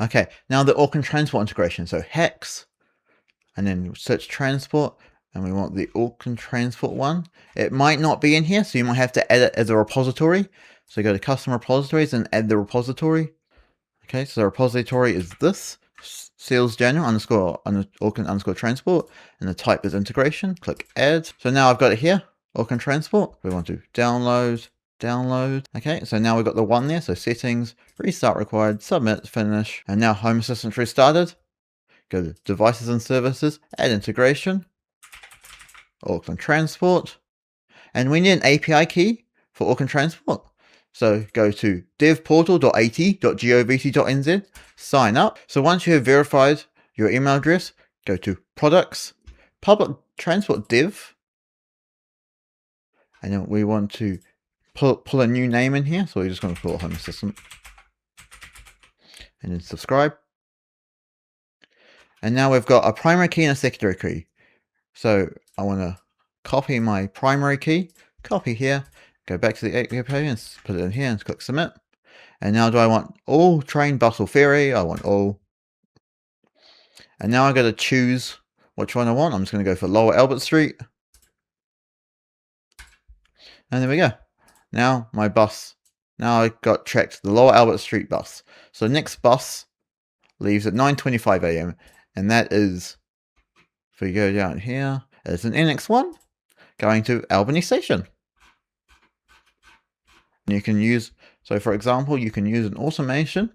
Okay, now the Auckland Transport integration. So hex, and then search transport, and we want the Auckland Transport one. It might not be in here, so you might have to add it as a repository. So go to custom repositories and add the repository. Okay, so the repository is this, sales general underscore Auckland underscore transport, and the type is integration. Click add. So now I've got it here, Auckland Transport. We want to download. Okay, so now we've got the one there. So settings, restart required, submit, finish, and now Home Assistant restarted. Go to devices and services, add integration, Auckland Transport, and we need an API key for Auckland Transport. So go to devportal.at.govt.nz, sign up. So once you have verified your email address, go to products, public transport dev, and then we want to pull a new name in here. So we're just going to call it Home Assistant, and then subscribe. And now we've got a primary key and a secondary key. So I want to copy my primary key, copy here, go back to the API and put it in here and click submit. And now do I want all train, bus or ferry? I want all. And now I got to choose which one I want. I'm just going to go for Lower Albert Street. And there we go. Now my bus, now I got tracked the Lower Albert Street bus. So the next bus leaves at 9:25 a.m. And that is, if we go down here, it's an NX1 going to Albany Station. And you can use, so for example, you can use an automation.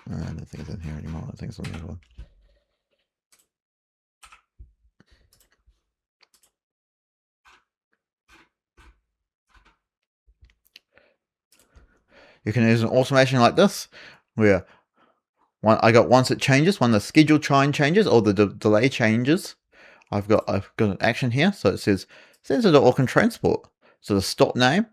I don't think it's in here anymore. I think it's on the other one. You can use an automation like this, where I got once it changes, when the schedule time changes or the delay changes, I've got an action here. So it says send it to Auckland Transport. So the stop name,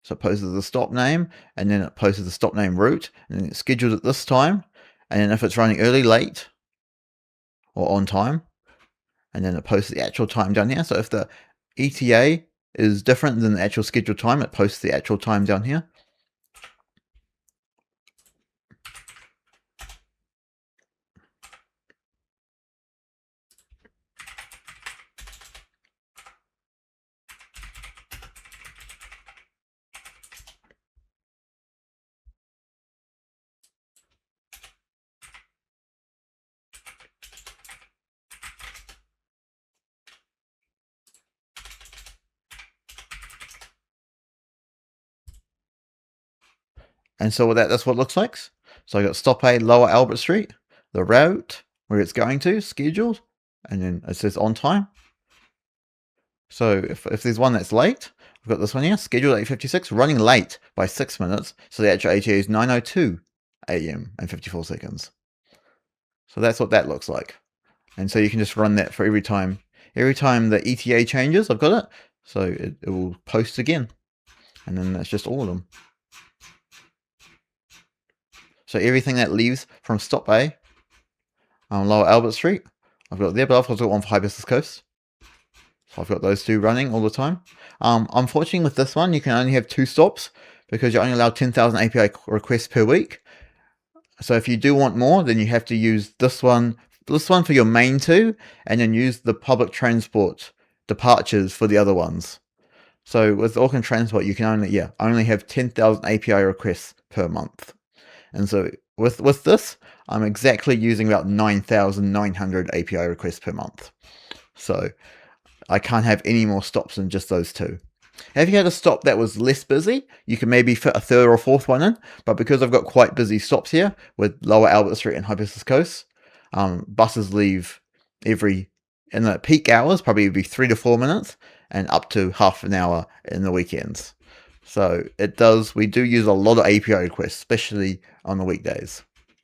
so it poses the stop name, and then it poses the stop name route, and then it's scheduled at this time, and then if it's running early, late, or on time, and then it posts the actual time down here. So if the ETA is different than the actual scheduled time, it posts the actual time down here. And so that's what it looks like. So I got stop A, Lower Albert Street, the route, where it's going to, scheduled, and then it says on time. So if there's one that's late, I've got this one here, scheduled 8:56, running late by 6 minutes. So the actual ETA is 9:02 a.m. and 54 seconds. So that's what that looks like. And so you can just run that for every time. Every time the ETA changes, I've got it. So it will post again. And then that's just all of them. So everything that leaves from stop A on Lower Albert Street, I've got there, but I've also got one for High Business Coast. So I've got those two running all the time. Unfortunately, with this one, you can only have 2 stops because you're only allowed 10,000 API requests per week. So if you do want more, then you have to use this one for your main 2, and then use the public transport departures for the other ones. So with Auckland Transport, you can only have 10,000 API requests per month. And so with this, I'm exactly using about 9,900 API requests per month. So I can't have any more stops than just those 2. If you had a stop that was less busy, you can maybe fit a 3rd or 4th one in. But because I've got quite busy stops here with Lower Albert Street and High Business Coast, buses leave in the peak hours, probably be 3 to 4 minutes, and up to half an hour in the weekends. So we do use a lot of API requests, especially on the weekdays.